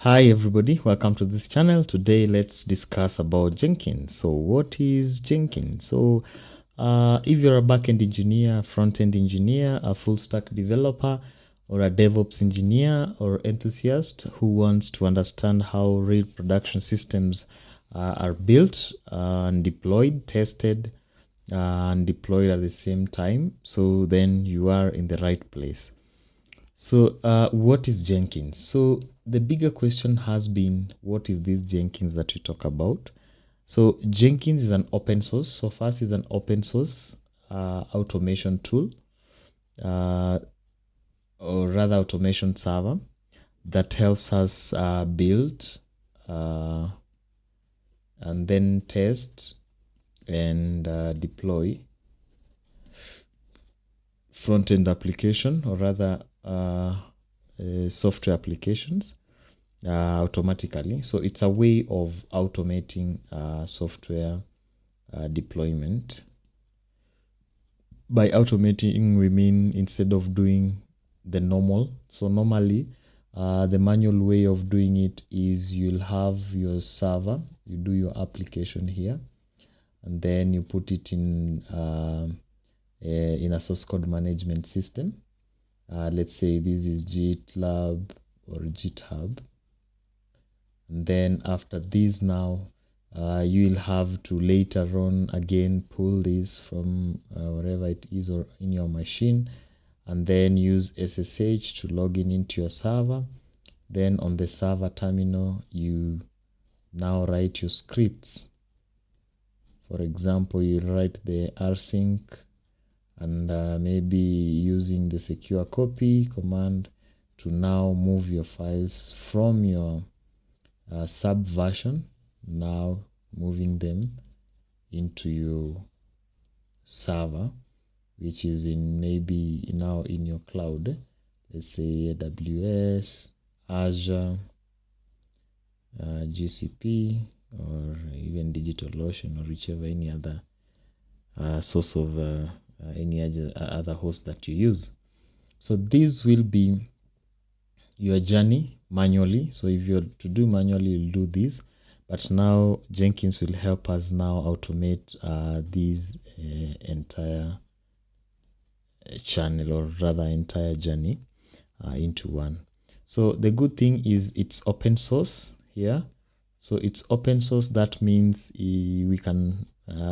Hi everybody, welcome to this channel. Today let's discuss about Jenkins. So what is Jenkins? So if you're a backend engineer, front-end engineer, a full stack developer, or a DevOps engineer or enthusiast who wants to understand how real production systems are built and deployed, tested and deployed at the same time, so then you are in the right place. So what is Jenkins? So the bigger question has been, what is this Jenkins that we talk about? So Jenkins is an open source. So first is an open source automation tool, or rather automation server that helps us build and then test and deploy front-end application, or rather software applications automatically. So it's a way of automating software deployment. By automating, we mean instead of doing the normal. So normally the manual way of doing it is you'll have your server, you do your application here, and then you put it in a source code management system. Let's say this is Gitlab or GitHub. And then after this now, you will have to later on again pull this from wherever it is or in your machine, and then use SSH to log in into your server. Then on the server terminal, you now write your scripts. For example, you write the rsync and maybe using the secure copy command to now move your files from your sub version, now moving them into your server, which is in maybe now in your cloud. Let's say AWS, Azure, GCP, or even DigitalOcean, or whichever any other source of any other host that you use. So this will be your journey manually. So if you're to do manually, you'll do this, but now Jenkins will help us now automate this entire channel, or rather entire journey into one. So the good thing is it's open source here. So it's open source, that means we can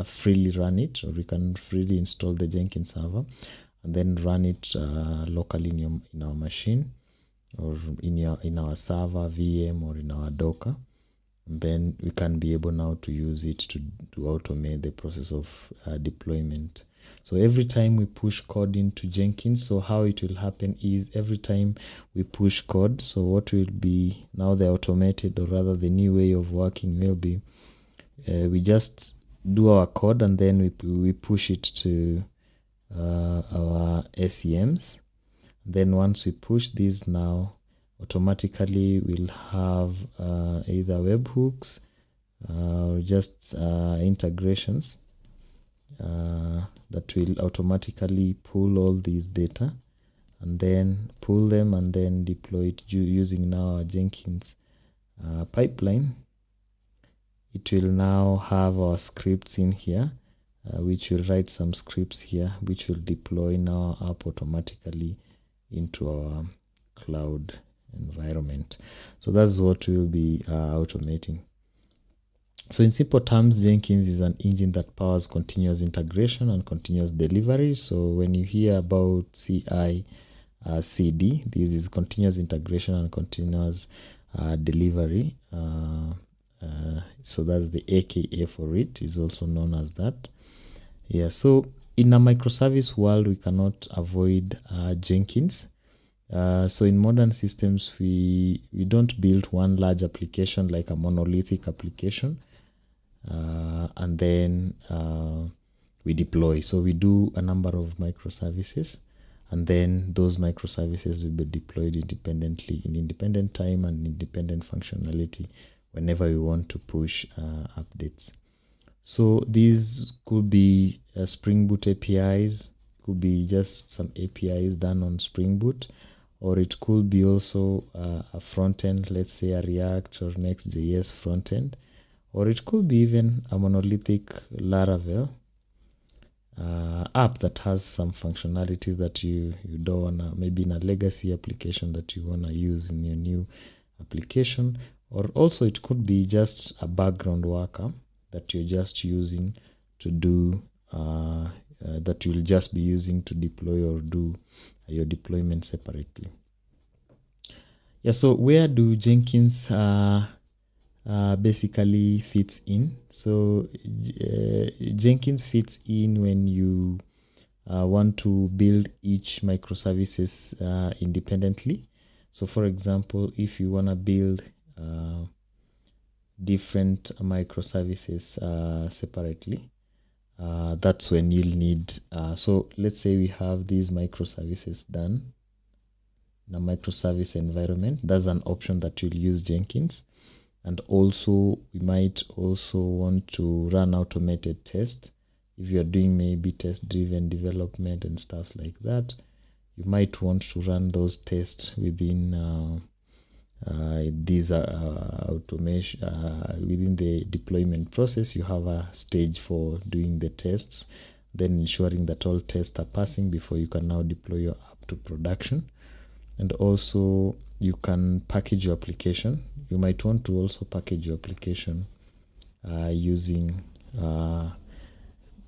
freely run it, or we can freely install the Jenkins server and then run it locally in our machine, or in our server VM, or in our Docker. And then we can be able now to use it to automate the process of deployment. So every time we push code into Jenkins, so how it will happen is every time we push code, so what will be now the automated, or rather the new way of working will be, we just do our code and then we push it to our SEMs. Then once we push this, now automatically we'll have either webhooks or just integrations that will automatically pull all these data and then pull them and then deploy it using now our Jenkins pipeline. It will now have our scripts in here, which will write some scripts here, which will deploy now app automatically into our cloud environment. So that's what we'll be automating. So in simple terms, Jenkins is an engine that powers continuous integration and continuous delivery. So when you hear about CICD, this is continuous integration and continuous delivery. So that's the AKA for it, is also known as that. Yeah, so in a microservice world, we cannot avoid Jenkins. So in modern systems, we don't build one large application like a monolithic application and then we deploy. So we do a number of microservices, and then those microservices will be deployed independently in independent time and independent functionality whenever we want to push updates. So these could be Spring Boot APIs, could be just some APIs done on Spring Boot, or it could be also a front end, let's say a React or Next.js front end, or it could be even a monolithic Laravel app that has some functionalities that you don't wanna, maybe in a legacy application that you wanna use in your new application, or also it could be just a background worker that you're just using to do that you'll just be using to deploy or do your deployment separately. Yeah, so where do Jenkins basically fits in? So Jenkins fits in when you want to build each microservices independently. So for example, if you want to build different microservices separately, that's when you'll need, so let's say we have these microservices done in a microservice environment. That's an option that you'll use Jenkins. And also we might also want to run automated tests. If you're doing maybe test-driven development and stuff like that, you might want to run those tests within these automation within the deployment process. You have a stage for doing the tests, then ensuring that all tests are passing before you can now deploy your app to production. And also you can package your application. You might want to also package your application using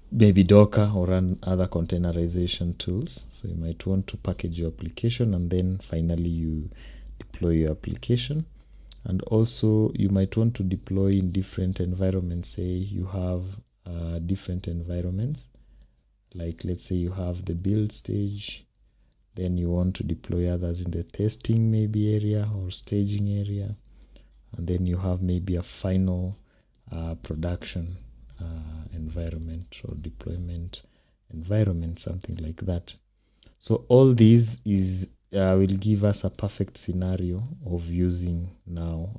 maybe Docker or other containerization tools. So you might want to package your application and then finally you deploy your application. And also you might want to deploy in different environments. Say you have different environments, like let's say you have the build stage, then you want to deploy others in the testing maybe area or staging area, and then you have maybe a final production environment or deployment environment, something like that. So all these is will give us a perfect scenario of using now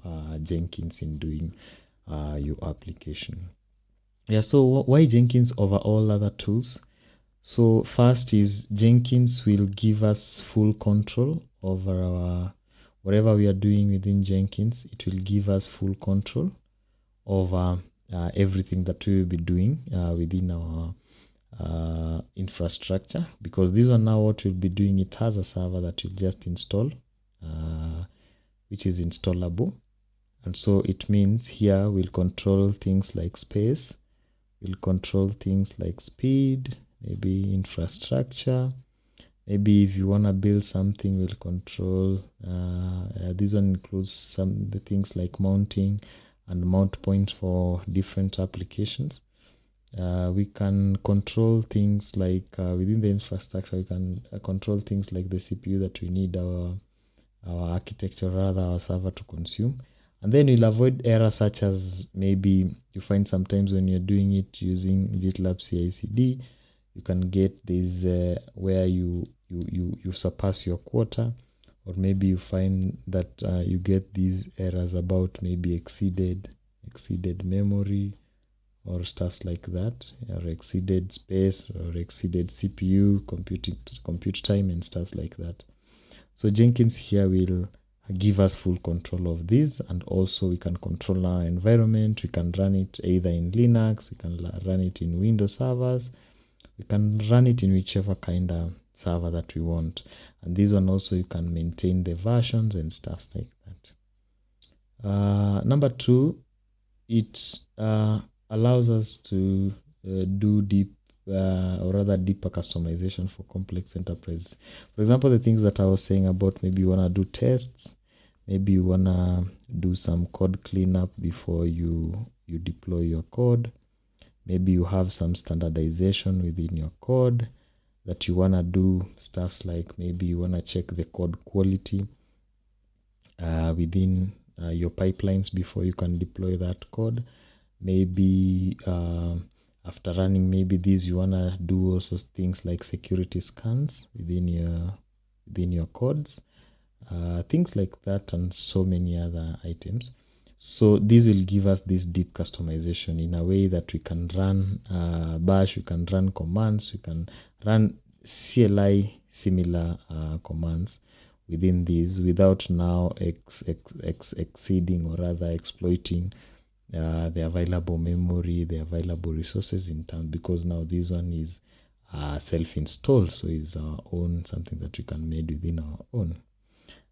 Jenkins in doing your application. Yeah, so why Jenkins over all other tools? So first is Jenkins will give us full control over our whatever we are doing within Jenkins. It will give us full control over everything that we will be doing within our infrastructure, because this one now what we'll be doing, it has a server that you'll just install, which is installable. And so it means here we'll control things like space, we'll control things like speed, maybe infrastructure. Maybe if you want to build something, we'll control, this one includes some things like mounting and mount points for different applications. We can control things like within the infrastructure, we can control things like the CPU that we need our architecture, rather our server to consume. And then you'll avoid errors such as maybe you find sometimes when you're doing it using Gitlab CICD, you can get this where you surpass your quota, or maybe you find that you get these errors about maybe exceeded memory or stuff like that, or exceeded space or exceeded CPU compute time and stuff like that. So Jenkins here will give us full control of this, and also we can control our environment. We can run it either in Linux, we can run it in Windows servers, we can run it in whichever kind of server that we want. And this one also you can maintain the versions and stuff like that. Number two, it allows us to do deeper customization for complex enterprise. For example, the things that I was saying about maybe you want to do tests, maybe you want to do some code cleanup before you deploy your code. Maybe you have some standardization within your code that you want to do, stuffs like maybe you want to check the code quality within your pipelines before you can deploy that code. Maybe after running maybe these, you want to do also things like security scans within your codes, things like that, and so many other items. So this will give us this deep customization in a way that we can run bash, we can run commands, we can run CLI similar commands within these without now exceeding or rather exploiting the available memory, the available resources in terms, because now this one is self-installed, so it's our own, something that we can make within our own.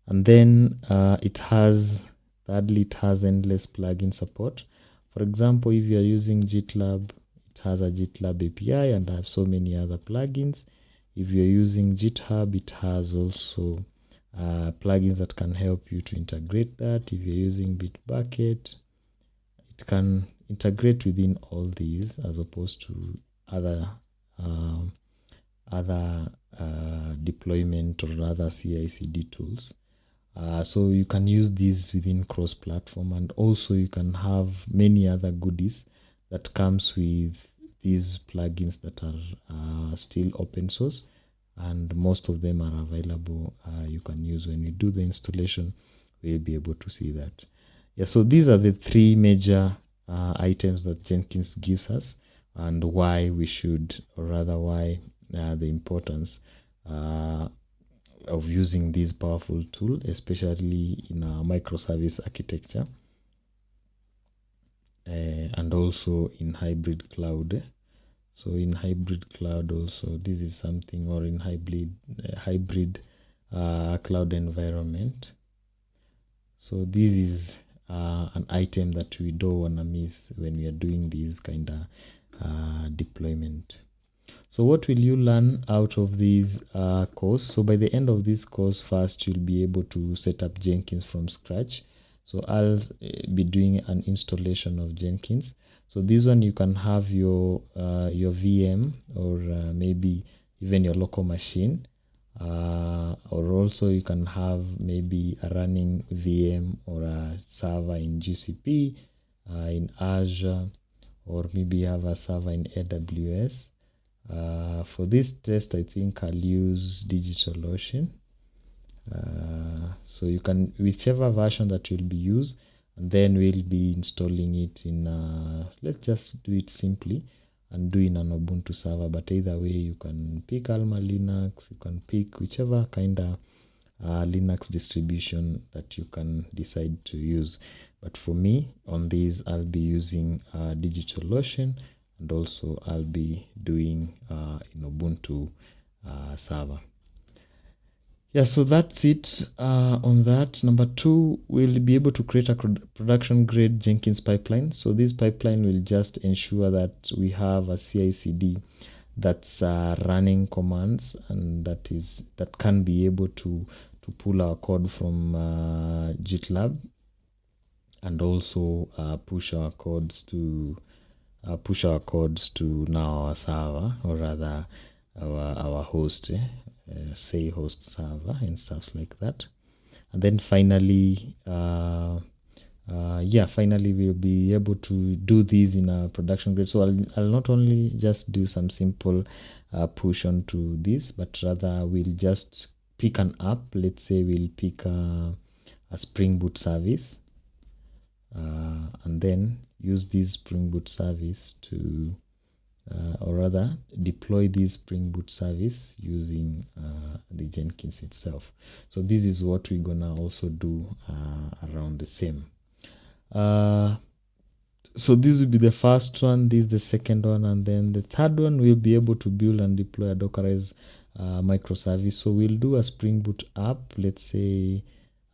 And then thirdly, it has endless plugin support. For example, if you are using Gitlab, it has a Gitlab API and I have so many other plugins. If you're using GitHub, it has also plugins that can help you to integrate that. If you're using Bitbucket, it can integrate within all these as opposed to other deployment or other CICD tools. So you can use these within cross-platform, and also you can have many other goodies that comes with these plugins that are still open source, and most of them are available. You can use when you do the installation, we'll be able to see that. Yeah, so these are the three major items that Jenkins gives us, and why we should, or rather why the importance of using this powerful tool, especially in a microservice architecture and also in hybrid cloud. So in hybrid cloud also, this is something, or in hybrid cloud environment. So this is an item that we don't want to miss when we are doing this kind of deployment. So what will you learn out of this course? So by the end of this course, first you'll be able to set up Jenkins from scratch. So I'll be doing an installation of Jenkins. So this one you can have your VM or maybe even your local machine, or also you can have maybe a running VM or a server in GCP, in Azure, or maybe you have a server in AWS. For this test, I think I'll use DigitalOcean. So you can, whichever version that will be used, and then we'll be installing it in, let's just do it simply and do in an Ubuntu server. But either way, you can pick Alma Linux, you can pick whichever kind of Linux distribution that you can decide to use. But for me, on these, I'll be using DigitalOcean, and also I'll be doing in Ubuntu server. Yeah, so that's it on that. Number 2, we'll be able to create a production grade Jenkins pipeline. So this pipeline will just ensure that we have a CICD that's running commands, and that can be able to pull our code from GitLab, and also push our codes to now our server, or rather our host, say host server and stuff like that. And then finally, finally we'll be able to do this in a production grade. So I'll not only just do some simple push onto this, but rather we'll just pick an app. Let's say we'll pick a Spring Boot service, and then use this Spring Boot service to or rather deploy this Spring Boot service using the Jenkins itself. So this is what we're gonna also do around the same. So this will be the first one, this is the second one, and then the third one we'll be able to build and deploy a Dockerized microservice. So we'll do a Spring Boot app. Let's say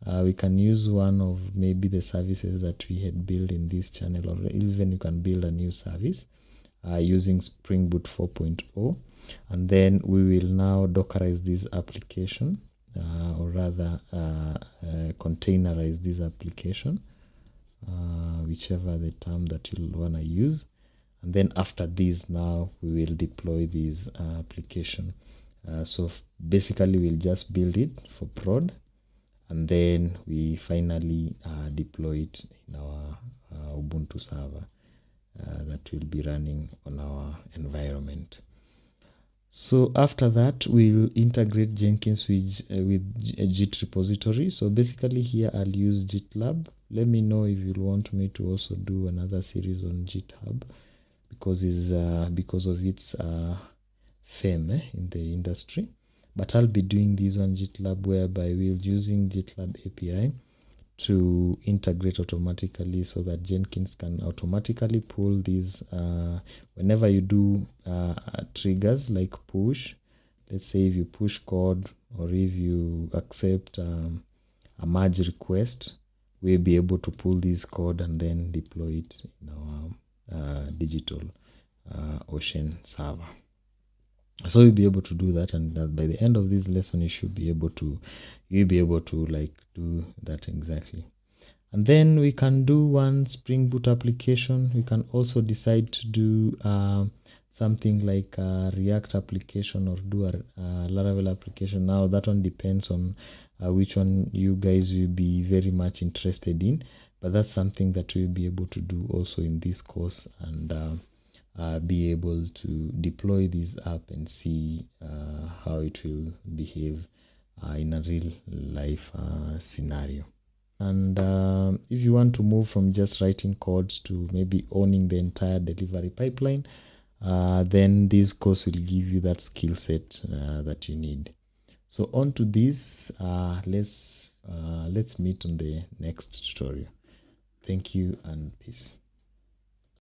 we can use one of maybe the services that we had built in this channel, or even you can build a new service using Spring Boot 4.0, and then we will now Dockerize this application, or rather containerize this application, whichever the term that you'll want to use. And then after this, now we will deploy this application. So basically we'll just build it for prod, and then we finally deploy it in our Ubuntu server that will be running on our environment. So after that, we'll integrate Jenkins with a Git repository. So basically here I'll use GitLab. Let me know if you want me to also do another series on GitHub, because of its fame in the industry. but I'll be doing this on Gitlab, whereby we're using Gitlab API to integrate automatically, so that Jenkins can automatically pull these whenever you do triggers like push. Let's say if you push code, or if you accept a merge request, we'll be able to pull this code and then deploy it in our digital Ocean server. So you'll be able to do that, and that by the end of this lesson, you'll be able to like do that exactly. And then we can do one Spring Boot application. We can also decide to do something like a React application, or do a Laravel application. Now that one depends on which one you guys will be very much interested in, but that's something that we'll be able to do also in this course, and be able to deploy this app and see how it will behave in a real life scenario. And if you want to move from just writing codes to maybe owning the entire delivery pipeline, then this course will give you that skill set that you need. So on to this, let's meet on the next tutorial. Thank you and peace.